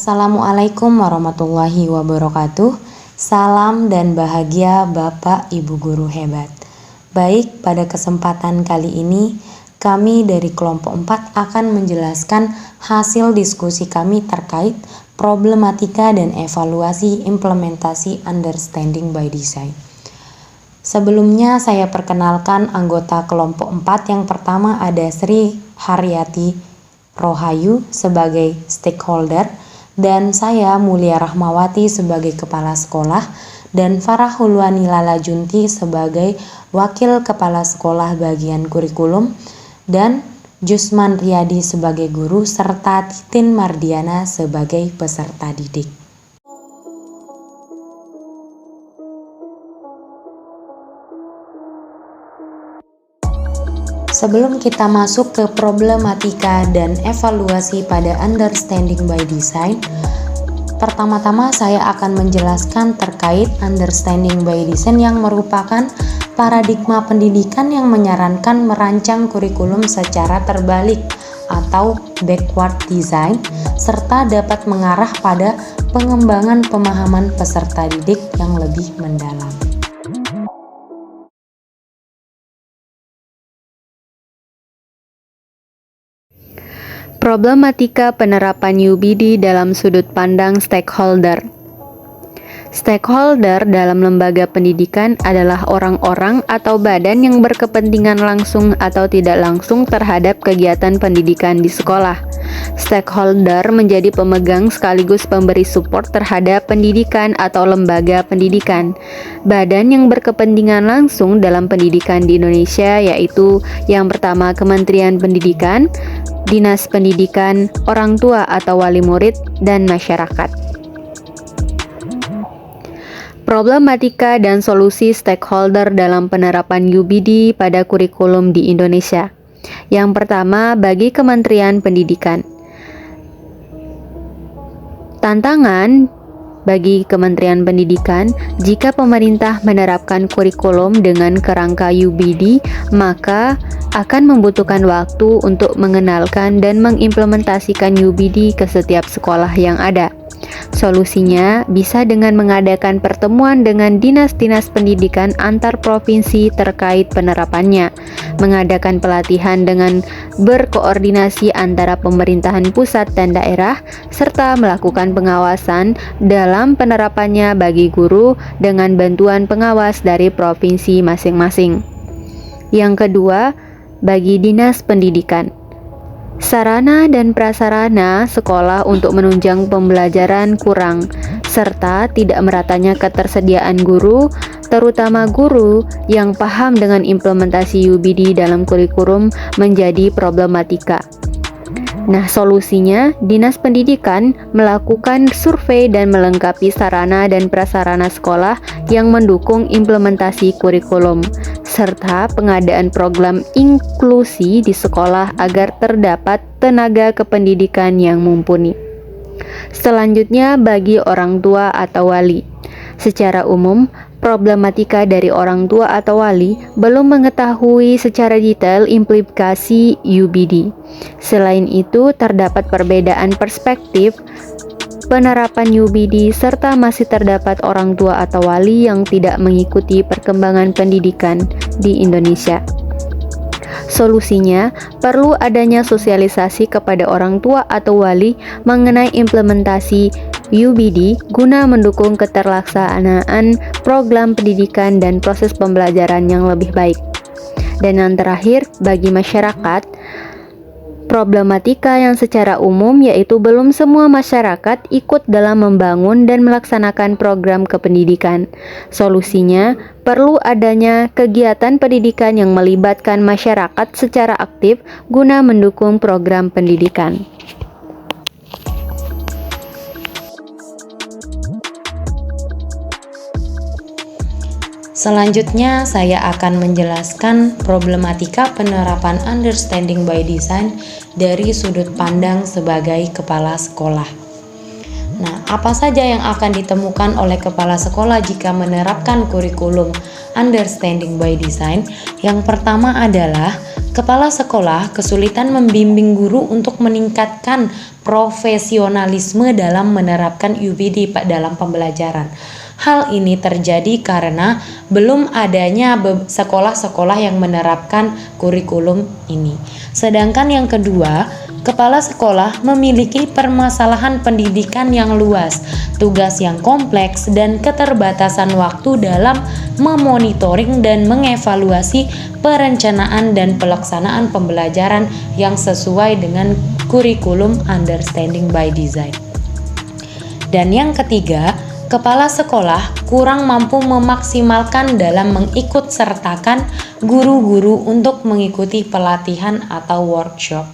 Assalamualaikum warahmatullahi wabarakatuh. Salam dan bahagia Bapak Ibu Guru hebat. Baik, pada kesempatan kali ini kami dari kelompok 4 akan menjelaskan hasil diskusi kami terkait problematika dan evaluasi implementasi Understanding by Design. Sebelumnya saya perkenalkan anggota kelompok 4. Yang pertama ada Sri Haryati Rohayu sebagai stakeholder, dan saya Mulia Rahmawati sebagai kepala sekolah, dan Farah Hulwani Lalajunti sebagai wakil kepala sekolah bagian kurikulum, dan Jusman Riyadi sebagai guru, serta Titin Mardiana sebagai peserta didik. Sebelum kita masuk ke problematika dan evaluasi pada Understanding by Design, pertama-tama saya akan menjelaskan terkait Understanding by Design yang merupakan paradigma pendidikan yang menyarankan merancang kurikulum secara terbalik atau backward design, serta dapat mengarah pada pengembangan pemahaman peserta didik yang lebih mendalam. Problematika penerapan UBD dalam sudut pandang stakeholder. Stakeholder dalam lembaga pendidikan adalah orang-orang atau badan yang berkepentingan langsung atau tidak langsung terhadap kegiatan pendidikan di sekolah. Stakeholder menjadi pemegang sekaligus pemberi support terhadap pendidikan atau lembaga pendidikan. Badan yang berkepentingan langsung dalam pendidikan di Indonesia yaitu yang pertama Kementerian Pendidikan, Dinas Pendidikan, orang tua atau wali murid, dan masyarakat. Problematika dan solusi stakeholder dalam penerapan UBD pada kurikulum di Indonesia. Yang pertama, bagi Kementerian Pendidikan. Tantangan bagi Kementerian Pendidikan, jika pemerintah menerapkan kurikulum dengan kerangka UBD, maka akan membutuhkan waktu untuk mengenalkan dan mengimplementasikan UBD ke setiap sekolah yang ada. Solusinya bisa dengan mengadakan pertemuan dengan dinas-dinas pendidikan antar provinsi terkait penerapannya, mengadakan pelatihan dengan berkoordinasi antara pemerintahan pusat dan daerah, serta melakukan pengawasan dalam penerapannya bagi guru dengan bantuan pengawas dari provinsi masing-masing. Yang kedua, bagi dinas pendidikan. Sarana dan prasarana sekolah untuk menunjang pembelajaran kurang, serta tidak meratanya ketersediaan guru, terutama guru yang paham dengan implementasi UBD dalam kurikulum menjadi problematika. Nah, solusinya, Dinas Pendidikan melakukan survei dan melengkapi sarana dan prasarana sekolah yang mendukung implementasi kurikulum, serta pengadaan program inklusi di sekolah agar terdapat tenaga kependidikan yang mumpuni. Selanjutnya, bagi orang tua atau wali. Secara umum, problematika dari orang tua atau wali belum mengetahui secara detail implikasi UBD. Selain itu, terdapat perbedaan perspektif penerapan UBD serta masih terdapat orang tua atau wali yang tidak mengikuti perkembangan pendidikan di Indonesia. Solusinya, perlu adanya sosialisasi kepada orang tua atau wali mengenai implementasi UBD guna mendukung keterlaksanaan program pendidikan dan proses pembelajaran yang lebih baik. Dan yang terakhir, bagi masyarakat, problematika yang secara umum yaitu belum semua masyarakat ikut dalam membangun dan melaksanakan program kependidikan. Solusinya, perlu adanya kegiatan pendidikan yang melibatkan masyarakat secara aktif guna mendukung program pendidikan. Selanjutnya saya akan menjelaskan problematika penerapan Understanding by Design dari sudut pandang sebagai kepala sekolah. Nah, apa saja yang akan ditemukan oleh kepala sekolah jika menerapkan kurikulum Understanding by Design? Yang pertama adalah Kepala sekolah kesulitan membimbing guru untuk meningkatkan profesionalisme dalam menerapkan UBD dalam pembelajaran. Hal ini terjadi karena belum adanya sekolah-sekolah yang menerapkan kurikulum ini. Sedangkan yang kedua, kepala sekolah memiliki permasalahan pendidikan yang luas, tugas yang kompleks, dan keterbatasan waktu dalam memonitoring dan mengevaluasi perencanaan dan pelaksanaan pembelajaran yang sesuai dengan kurikulum Understanding by Design. Dan yang ketiga, kepala sekolah kurang mampu memaksimalkan dalam mengikut sertakan guru-guru untuk mengikuti pelatihan atau workshop.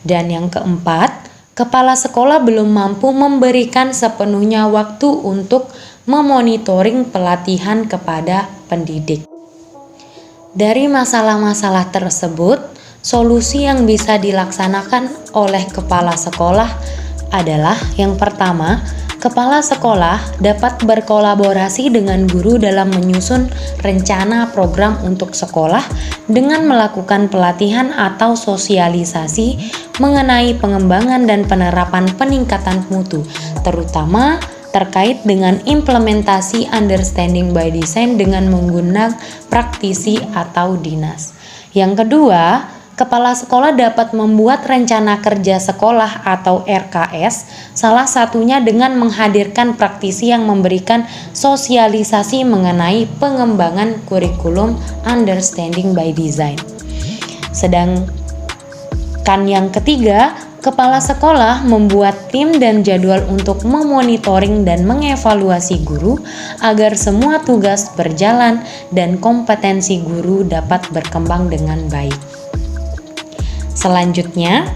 Dan yang keempat, kepala sekolah belum mampu memberikan sepenuhnya waktu untuk memonitoring pelatihan kepada pendidik. Dari masalah-masalah tersebut, solusi yang bisa dilaksanakan oleh kepala sekolah adalah yang pertama, kepala sekolah dapat berkolaborasi dengan guru dalam menyusun rencana program untuk sekolah dengan melakukan pelatihan atau sosialisasi mengenai pengembangan dan penerapan peningkatan mutu, terutama terkait dengan implementasi Understanding by Design dengan menggunakan praktisi atau dinas. Yang kedua, kepala sekolah dapat membuat rencana kerja sekolah atau RKS, salah satunya dengan menghadirkan praktisi yang memberikan sosialisasi mengenai pengembangan kurikulum Understanding by Design. Sedangkan yang ketiga, kepala sekolah membuat tim dan jadwal untuk memonitoring dan mengevaluasi guru agar semua tugas berjalan dan kompetensi guru dapat berkembang dengan baik. Selanjutnya,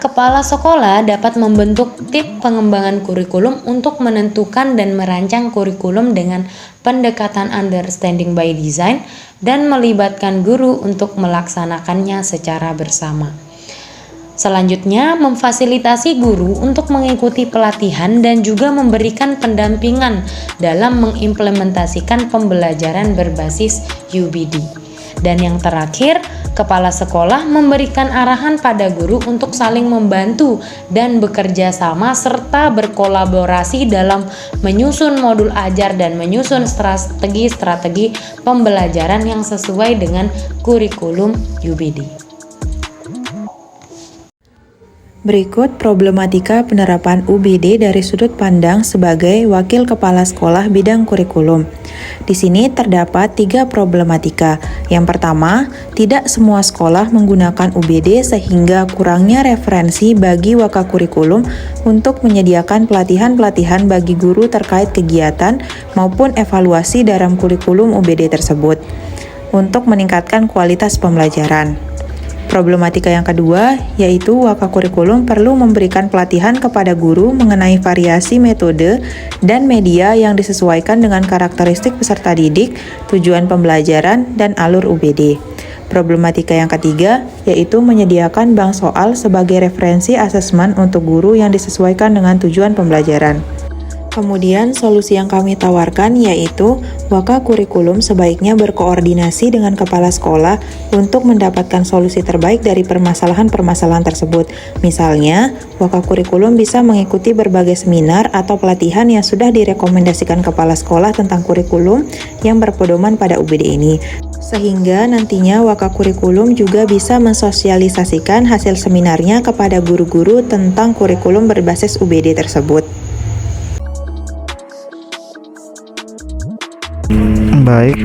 kepala sekolah dapat membentuk tim pengembangan kurikulum untuk menentukan dan merancang kurikulum dengan pendekatan Understanding by Design dan melibatkan guru untuk melaksanakannya secara bersama. Selanjutnya, memfasilitasi guru untuk mengikuti pelatihan dan juga memberikan pendampingan dalam mengimplementasikan pembelajaran berbasis UBD. Dan yang terakhir, kepala sekolah memberikan arahan pada guru untuk saling membantu dan bekerja sama serta berkolaborasi dalam menyusun modul ajar dan menyusun strategi-strategi pembelajaran yang sesuai dengan kurikulum UBD. Berikut problematika penerapan UBD dari sudut pandang sebagai wakil kepala sekolah bidang kurikulum. Di sini terdapat 3 problematika. Yang pertama, tidak semua sekolah menggunakan UBD sehingga kurangnya referensi bagi wakakurikulum untuk menyediakan pelatihan-pelatihan bagi guru terkait kegiatan maupun evaluasi dalam kurikulum UBD tersebut untuk meningkatkan kualitas pembelajaran. Problematika yang kedua, yaitu wakakurikulum perlu memberikan pelatihan kepada guru mengenai variasi metode dan media yang disesuaikan dengan karakteristik peserta didik, tujuan pembelajaran, dan alur UBD. Problematika yang ketiga, yaitu menyediakan bank soal sebagai referensi asesmen untuk guru yang disesuaikan dengan tujuan pembelajaran. Kemudian solusi yang kami tawarkan yaitu wakakurikulum sebaiknya berkoordinasi dengan kepala sekolah untuk mendapatkan solusi terbaik dari permasalahan-permasalahan tersebut. Misalnya, wakakurikulum bisa mengikuti berbagai seminar atau pelatihan yang sudah direkomendasikan kepala sekolah tentang kurikulum yang berpedoman pada UBD ini. Sehingga nantinya wakakurikulum juga bisa mensosialisasikan hasil seminarnya kepada guru-guru tentang kurikulum berbasis UBD tersebut. Baik,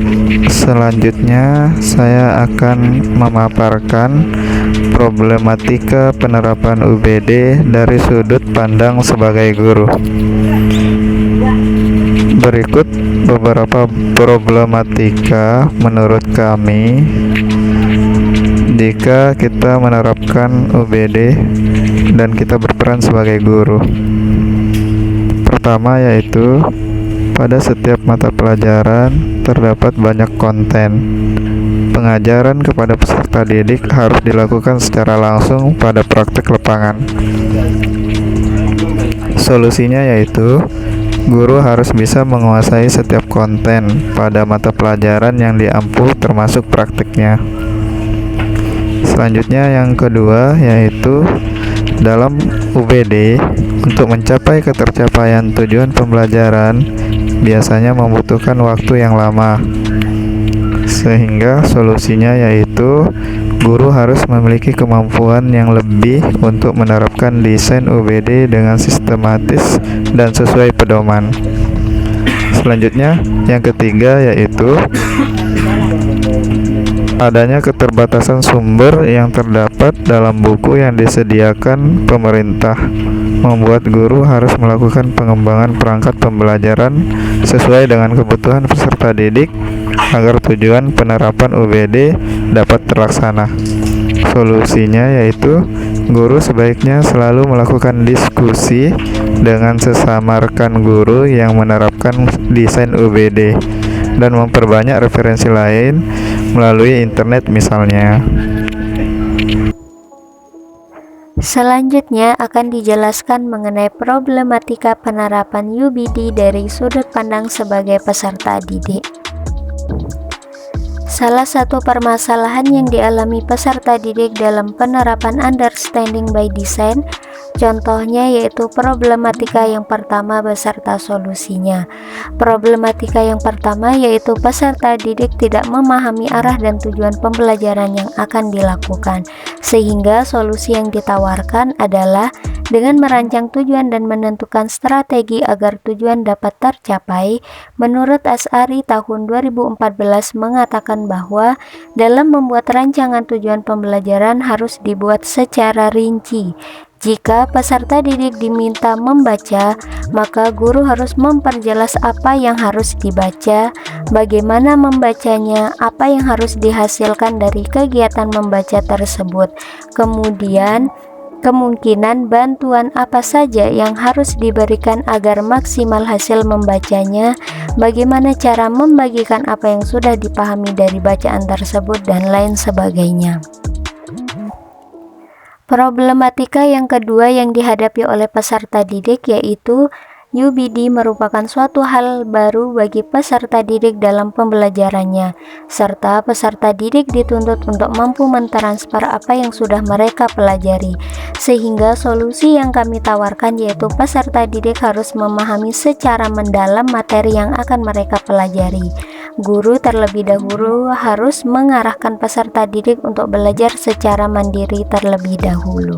selanjutnya saya akan memaparkan problematika penerapan UBD dari sudut pandang sebagai guru. Berikut beberapa problematika menurut kami jika kita menerapkan UBD dan kita berperan sebagai guru. Pertama yaitu pada setiap mata pelajaran terdapat banyak konten. Pengajaran kepada peserta didik harus dilakukan secara langsung pada praktik lapangan. Solusinya yaitu Guru harus bisa menguasai setiap konten pada mata pelajaran yang diampu termasuk praktiknya. Selanjutnya yang kedua yaitu dalam UBD untuk mencapai ketercapaian tujuan pembelajaran biasanya membutuhkan waktu yang lama. Sehingga solusinya yaitu guru harus memiliki kemampuan yang lebih untuk menerapkan desain UBD dengan sistematis dan sesuai pedoman. Selanjutnya, yang ketiga yaitu adanya keterbatasan sumber yang terdapat dalam buku yang disediakan pemerintah, membuat guru harus melakukan pengembangan perangkat pembelajaran sesuai dengan kebutuhan peserta didik agar tujuan penerapan UBD dapat terlaksana. Solusinya yaitu guru sebaiknya selalu melakukan diskusi dengan sesama rekan guru yang menerapkan desain UBD dan memperbanyak referensi lain melalui internet misalnya. Selanjutnya akan dijelaskan mengenai problematika penerapan UBD dari sudut pandang sebagai peserta didik. Salah satu permasalahan yang dialami peserta didik dalam penerapan understanding by design, contohnya yaitu problematika yang pertama beserta solusinya. Problematika yang pertama yaitu peserta didik tidak memahami arah dan tujuan pembelajaran yang akan dilakukan, sehingga solusi yang ditawarkan adalah dengan merancang tujuan dan menentukan strategi agar tujuan dapat tercapai. Menurut Asy'ari tahun 2014 mengatakan bahwa dalam membuat rancangan tujuan pembelajaran harus dibuat secara rinci. Jika peserta didik diminta membaca, maka guru harus memperjelas apa yang harus dibaca, bagaimana membacanya, apa yang harus dihasilkan dari kegiatan membaca tersebut. Kemudian, kemungkinan bantuan apa saja yang harus diberikan agar maksimal hasil membacanya, bagaimana cara membagikan apa yang sudah dipahami dari bacaan tersebut, dan lain sebagainya. Problematika yang kedua yang dihadapi oleh peserta didik yaitu UBD merupakan suatu hal baru bagi peserta didik dalam pembelajarannya, serta peserta didik dituntut untuk mampu mentransfer apa yang sudah mereka pelajari, sehingga solusi yang kami tawarkan yaitu peserta didik harus memahami secara mendalam materi yang akan mereka pelajari. Guru terlebih dahulu harus mengarahkan peserta didik untuk belajar secara mandiri terlebih dahulu.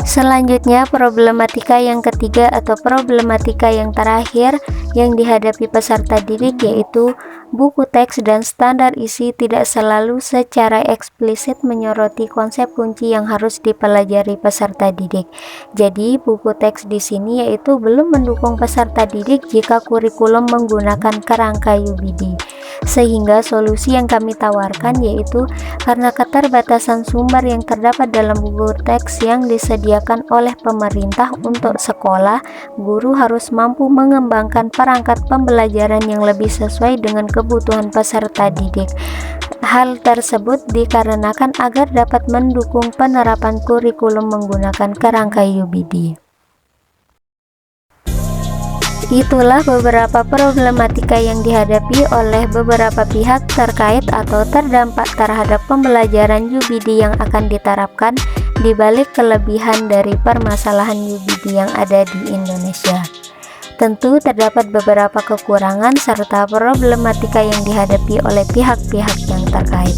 Selanjutnya, problematika yang ketiga atau problematika yang terakhir yang dihadapi peserta didik yaitu buku teks dan standar isi tidak selalu secara eksplisit menyoroti konsep kunci yang harus dipelajari peserta didik. Jadi, buku teks di sini yaitu belum mendukung peserta didik jika kurikulum menggunakan kerangka UBD. Sehingga solusi yang kami tawarkan yaitu karena keterbatasan sumber yang terdapat dalam buku teks yang disediakan oleh pemerintah untuk sekolah, guru harus mampu mengembangkan perangkat pembelajaran yang lebih sesuai dengan kebutuhan peserta didik. Hal tersebut dikarenakan agar dapat mendukung penerapan kurikulum menggunakan kerangka UBD. Itulah beberapa problematika yang dihadapi oleh beberapa pihak terkait atau terdampak terhadap pembelajaran UBD yang akan diterapkan di balik kelebihan dari permasalahan UBD yang ada di Indonesia. Tentu terdapat beberapa kekurangan serta problematika yang dihadapi oleh pihak-pihak yang terkait.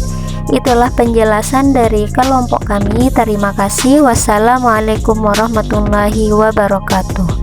Itulah penjelasan dari kelompok kami. Terima kasih. Wassalamualaikum warahmatullahi wabarakatuh.